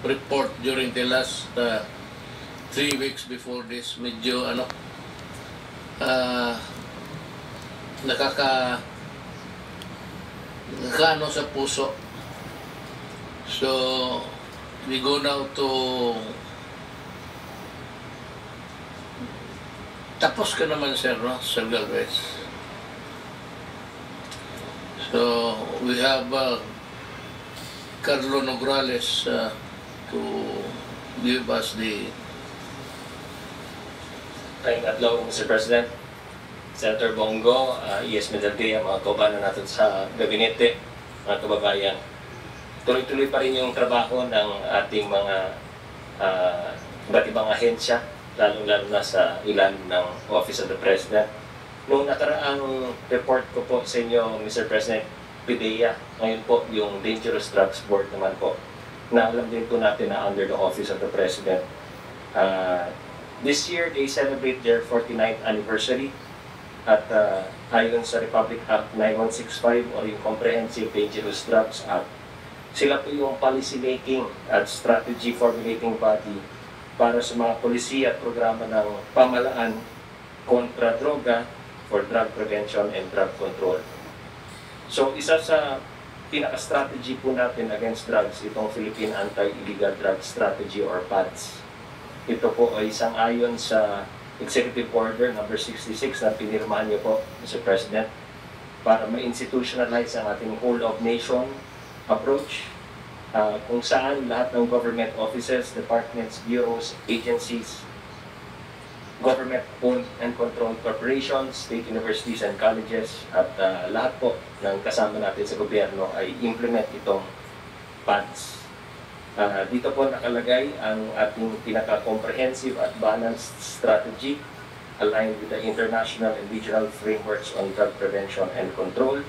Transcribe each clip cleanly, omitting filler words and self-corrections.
report during the last 3 weeks before this, medyo nakakaano sa puso. So we go now to tapos ka naman, sir, no? Sir Galvez. So we have Carlo Nograles to give us the... Hello, Mr. President, Senator Bongo, ES Medalde, mga kababayan natin sa gabinete, mga kababayan. Tuloy-tuloy pa rin yung trabaho ng ating mga iba't ibang ahensya, lalo-lalo na sa ilalim ng Office of the President. Noong nakaraang report ko po sa inyo, Mr. President, PDEA, ngayon po yung Dangerous Drugs Board naman po, na alam din po natin na under the Office of the President. This year, they celebrate their 49th anniversary at ayon sa Republic Act 9165 o yung Comprehensive Dangerous Drugs Act, sila po yung policy making at strategy formulating body para sa mga polisiya at programa ng pamalaan kontra droga for drug prevention and drug control. So isa sa pinaka-strategy po natin against drugs, itong Philippine Anti-Illegal Drug Strategy or PADS. Ito po ay sang-ayon sa Executive Order number 66 na pinirmahan niyo po, Mr. President, para ma-institutionalize ang ating whole of nation approach, kung saan lahat ng government offices, departments, bureaus, agencies, government-owned and controlled corporations, state universities and colleges, at lahat po ng kasama natin sa gobyerno ay implement itong PADS. Dito po nakalagay ang ating pinaka-comprehensive at balanced strategy aligned with the international and regional frameworks on drug prevention and control.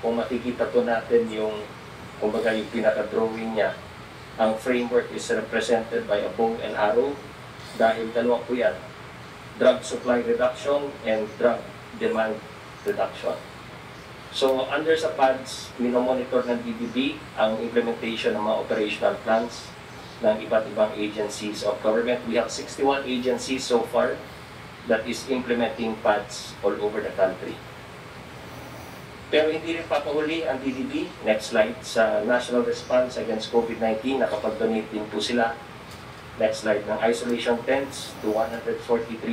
Kung makikita po natin yung, kumbaga yung pinaka-drawing niya, ang framework is represented by a bow and arrow dahil dalawa po yan, drug supply reduction and drug demand reduction. So, under sa PADS, minomonitor ng DBB ang implementation ng mga operational plans ng iba't ibang agencies of government. We have 61 agencies so far that is implementing PADS all over the country. Pero hindi rin papahuli ang DBB. Next slide. Sa National Response Against COVID-19, nakapag-donate din po sila. Next slide. Ng isolation tents to 143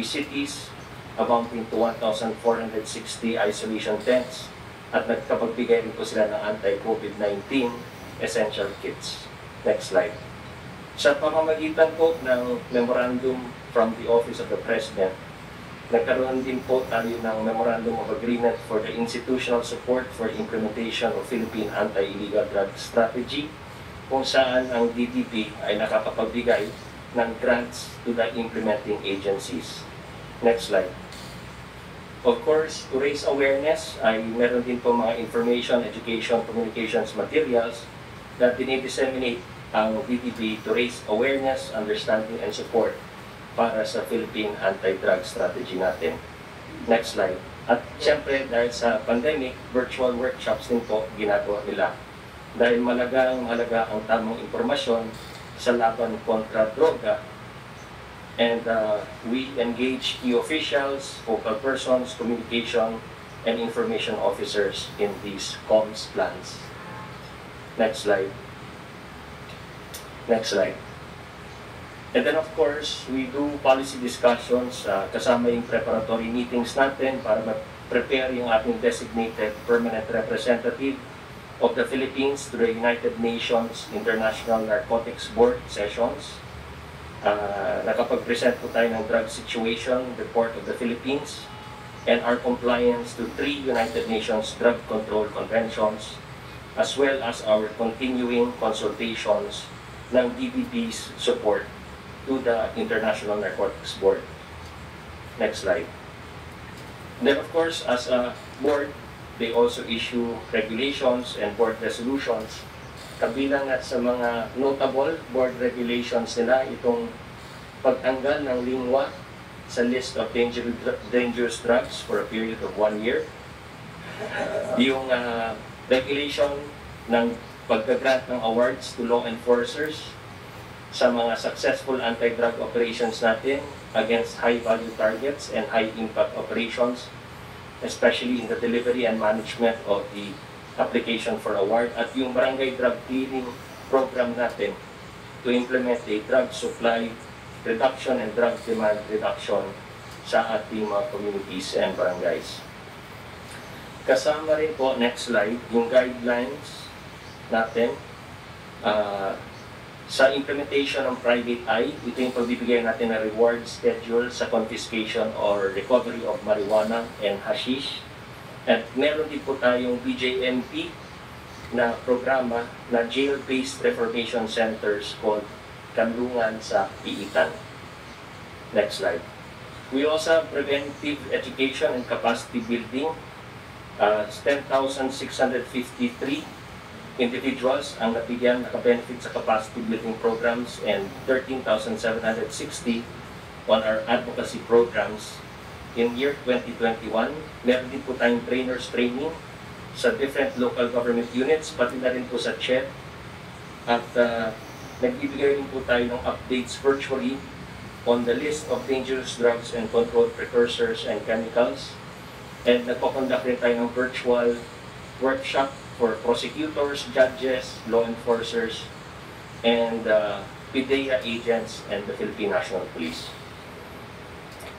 cities, amounting to 1,460 isolation tents. At nagkapagbigay rin po sila ng anti-COVID-19 essential kits. Next slide. Sa pamamagitan po ng memorandum from the Office of the President, nagkaroon din po tayo ng Memorandum of Agreement for the institutional support for implementation of Philippine Anti-Illegal Drug Strategy, kung saan ang DDP ay nakapagbigay ng grants to the implementing agencies. Next slide. Of course, to raise awareness, ay meron din po mga information, education, communications materials that dinidisseminate ang DTP to raise awareness, understanding, and support para sa Philippine anti-drug strategy natin. Next slide. At siyempre, dahil sa pandemic, virtual workshops din po ginagawa nila. Dahil mahalaga ang tamang impormasyon sa laban kontra droga. And we engage key officials, focal persons, communication, and information officers in these comms plans. Next slide. Next slide. And then of course, we do policy discussions, kasama yung preparatory meetings natin para mag-prepare yung ating designated permanent representative of the Philippines to the United Nations International Narcotics Board sessions. Nakapag-present po tayo ng drug situation report of the Philippines and our compliance to 3 United Nations drug control conventions, as well as our continuing consultations ng DBB's support to the International Narcotics Board. Next slide. Then of course, as a board, they also issue regulations and board resolutions. Kabilang at sa mga notable board regulations nila itong pagtanggal ng lingwa sa list of dangerous drugs for a period of 1 year. Yung regulation ng pagka-grant ng awards to law enforcers sa mga successful anti-drug operations natin against high-value targets and high-impact operations, especially in the delivery and management of the application for award, at yung barangay drug clearing program natin to implement a drug supply reduction and drug demand reduction sa ating mga communities and barangays. Kasama rin po, next slide, yung guidelines natin sa implementation ng private eye. Ito yung pagbibigay natin na reward schedule sa confiscation or recovery of marijuana and hashish. At meron din po tayong BJMP na programa na jail-based reformation centers called Kanlungan sa Piitan. Next slide. We also have preventive education and capacity building. 10,653 individuals ang nabigyan naka-benefit sa capacity building programs and 13,760 on our advocacy programs. In year 2021, meron din po tayong trainers training sa different local government units, pati na rin po sa CHED. At nagbibigay rin po tayo ng updates virtually on the list of dangerous drugs and controlled precursors and chemicals. And nagpo-conduct rin tayo ng virtual workshop for prosecutors, judges, law enforcers, and PIDEA agents and the Philippine National Police.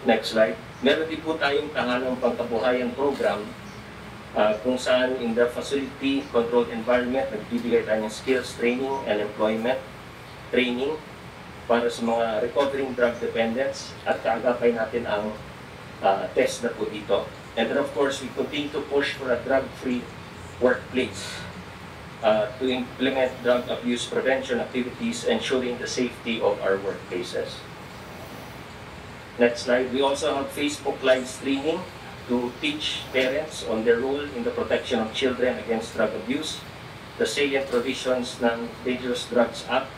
Next slide. Meron din po tayong tahanang pangkabuhayan program kung saan in the facility controlled environment, nagbibigay tayo ng skills training and employment training para sa mga recovering drug dependents at kaagapay natin ang test na po dito. And then of course, we continue to push for a drug-free workplace to implement drug abuse prevention activities, ensuring the safety of our workplaces. Next slide. We also have Facebook live streaming to teach parents on their role in the protection of children against drug abuse, the salient provisions ng Dangerous Drugs Act,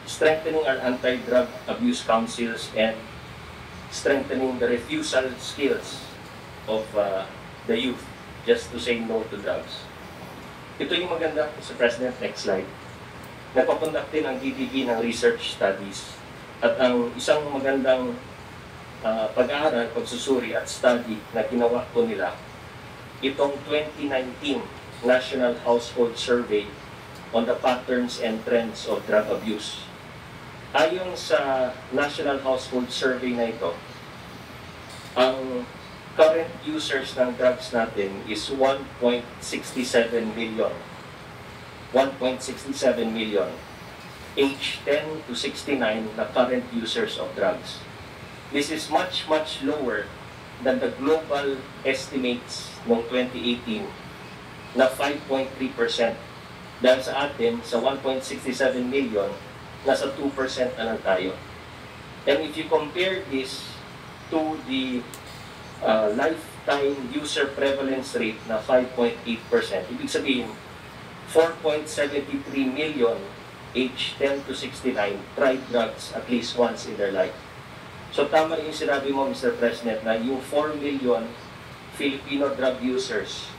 strengthening our anti-drug abuse councils, and strengthening the refusal skills of the youth just to say no to drugs. Ito yung maganda sa President. Next slide. Nagpapundak din ang DDB ng research studies. At ang isang magandang pag-aaral, pagsusuri at study na ginawa po nila, itong 2019 National Household Survey on the Patterns and Trends of Drug Abuse. Ayon sa National Household Survey na ito, ang current users ng drugs natin is 1.67 million. 1.67 million. Age 10 to 69 na current users of drugs. This is much, much lower than the global estimates noong 2018 na 5.3%. Dahil sa atin, sa 1.67 million, nasa 2% na lang tayo. And if you compare this to the lifetime user prevalence rate na 5.8%. Ibig sabihin, 4.73 million age 10 to 69 tried drugs at least once in their life. So tama rin yung sinabi mo, Mr. President, na yung 4 million Filipino drug users